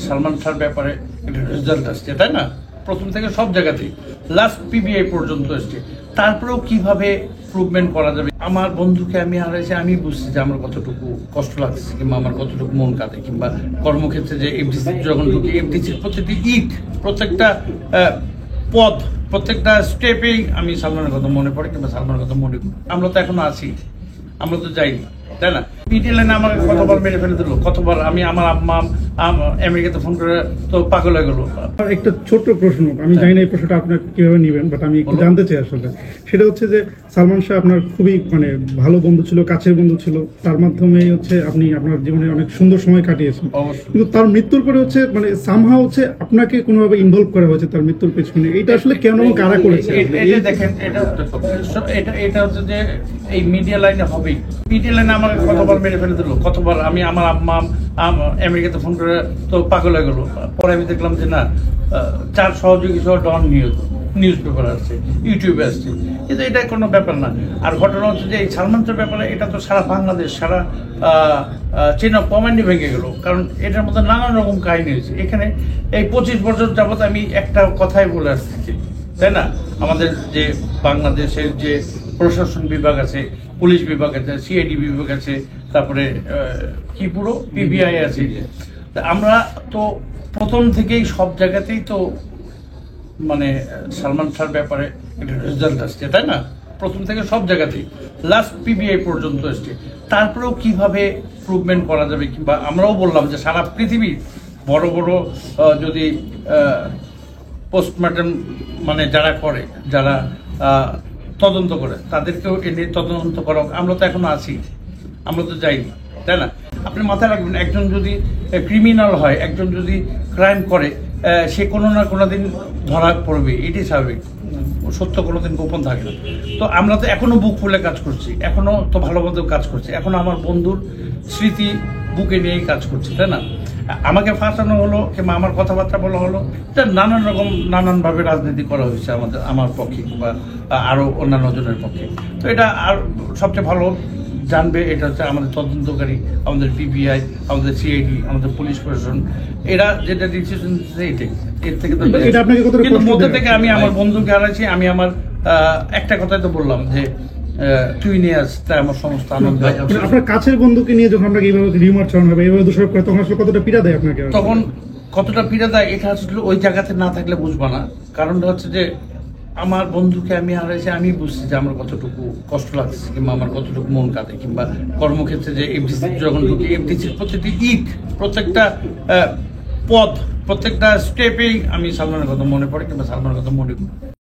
সালমান শাহর ব্যাপারে একটা রেজাল্ট আসছে, তাই না? প্রথম থেকে সব জায়গাতেই লাস্ট পিবিআই পর্যন্ত এসছে। তারপরেও কিভাবে ইমপ্রুভমেন্ট করা যাবে। আমার বন্ধুকে আমি হারাইছি, আমি বুঝছি যে আমার কতটুকু কষ্ট লাগছে কিংবা আমার কতটুকু মন কাঁদে, কিংবা কর্মক্ষেত্রে যে এফডিসি যখন ঢুকি, এফডিসির প্রতিটি ইট, প্রত্যেকটা পদ, প্রত্যেকটা স্টেপেই আমি সালমানের কথা মনে পড়ে কিংবা সালমানের কথা মনে করি। আমরা তো এখনো আছি, আমরা তো যাইনি, তাই না? পিটি লাইনে আমাকে কতবার মেরে ফেলে দিল, কতবার আমি আমার আম্মা আমেরিকাতে ফোন করে তো পাগল হয়ে গেল। একটা ছোট্ট প্রশ্ন, আমি জানি না এই প্রশ্নটা আপনার কিভাবে নেবেন, বাট আমি একটু জানতে চাই আসলে। সেটা হচ্ছে যে সালমান শাহ আপনার খুবই ভালো বন্ধু ছিল, কাছের বন্ধু ছিল, তার মাধ্যমে হচ্ছে আপনি আপনার জীবনে অনেক সুন্দর সময় কাটিয়েছেন। কিন্তু তার মৃত্যুর পরে হচ্ছে সামহাও হচ্ছে আপনাকে কোনোভাবে ইনভলভ করা হয়েছে তার মৃত্যুর পেছনে। এটা আসলে কেন কারা করেছে? দেখেন, এটা হচ্ছে যে এই মিডিয়া লাইনে হবেই। মিডিয়া লাইনে আমাকে কতবার মেরে ফেলে দিল, কতবার আমি আমার আম্মা আমেরিকাতে ফোন করে তো পাগল হয়ে গেল। পরে আমি দেখলাম যে না, 4 সহযোগী সহ ডন নিউজ পেপার আসছে, ইউটিউবে আসছে, কিন্তু এটা কোনো ব্যাপার না। আর ঘটনা হচ্ছে যে এই সালমান শাহর ব্যাপারে এটা তো সারা বাংলাদেশ, সারা চেন অফ কমান্ডই ভেঙে গেল, কারণ এটার মধ্যে নানান রকম কাহিনী হয়েছে। এখানে এই 25 বছর যাবৎ আমি একটা কথাই বলে আসছি, তাই না? আমাদের যে বাংলাদেশের যে প্রশাসন বিভাগ আছে, পুলিশ বিভাগ আছে, সিআইডি বিভাগ আছে, তারপরে কি পুরো পিবিআই আছে, আমরা তো প্রথম থেকেই সব জায়গাতেই তো সালমান শাহর ব্যাপারে একটা রেজাল্ট আসছে, তাই না? প্রথম থেকে সব জায়গাতেই লাস্ট পিবিআই পর্যন্ত এসছে। তারপরেও কিভাবে ইমপ্রুভমেন্ট করা যাবে, কিংবা আমরাও বললাম যে সারা পৃথিবী বড় বড় যদি পোস্টমর্টম যারা করে, যারা তদন্ত করে, তাদেরকেও এনে তদন্ত করা। আমরা তো এখনো আছি, আমরা তো যাইনি, তাই না? আপনি মাথায় রাখবেন, একজন যদি ক্রিমিনাল হয়, একজন যদি ক্রাইম করে, সে কোনো না কোনো দিন ধরা পড়বে, এটাই স্বাভাবিক। সত্য কোনোদিন গোপন থাকে না। তো আমরা তো এখনো বুক ফুলে কাজ করছি, এখনো তো ভালো মতো কাজ করছি, এখনো আমার বন্ধুর স্মৃতি বুকে নিয়েই কাজ করছি, তাই না? আমাকে ফাঁসানো হলো কিংবা আমার কথাবার্তা বলা হলো, এটা নানানভাবে রাজনীতি করা হয়েছে আমার পক্ষে বা আরও অন্যান্য জনের পক্ষে। তো এটা আর সবচেয়ে ভালো জানবে এটা হচ্ছে আমাদের তদন্তকারী, আমাদের পিবিআই, আমাদের সিআইডি, আমাদের পুলিশ প্রশাসন, এরা যেটা ডিসিশন দিচ্ছে এইটাই। এর থেকে কিন্তু মধ্যে থেকে আমি আমার বন্ধুকে হারাইছি। আমি আমার একটা কথাই তো বললাম যে তুই নিয়ে আস, তাই আমার সমস্ত আনন্দ। আপনার কাছের বন্ধুকে নিয়ে যখন আপনাকে এইভাবে রিউমার ছড়ানো হবে, এইভাবে দোষারোপ করে, তখন আসলে কতটা পীড়া দেয় আপনাকে? তখন কতটা পীড়া দেয় এটা আসলে ওই জায়গাতে না থাকলে বুঝবা না। কারণটা হচ্ছে যে আমার বন্ধুকে আমি হারাইছি, আমি বুঝছি যে আমার কতটুকু কষ্ট লাগছে কিংবা আমার কতটুকু মন কাঁদে, কিংবা কর্মক্ষেত্রে যে এফডিসি যখন ঢুকি, এফডিসির প্রতিটি ইট, প্রত্যেকটা পদ, প্রত্যেকটা স্টেপেই আমি সালমানের কথা মনে পড়ে কিংবা সালমানের কথা মনে করি।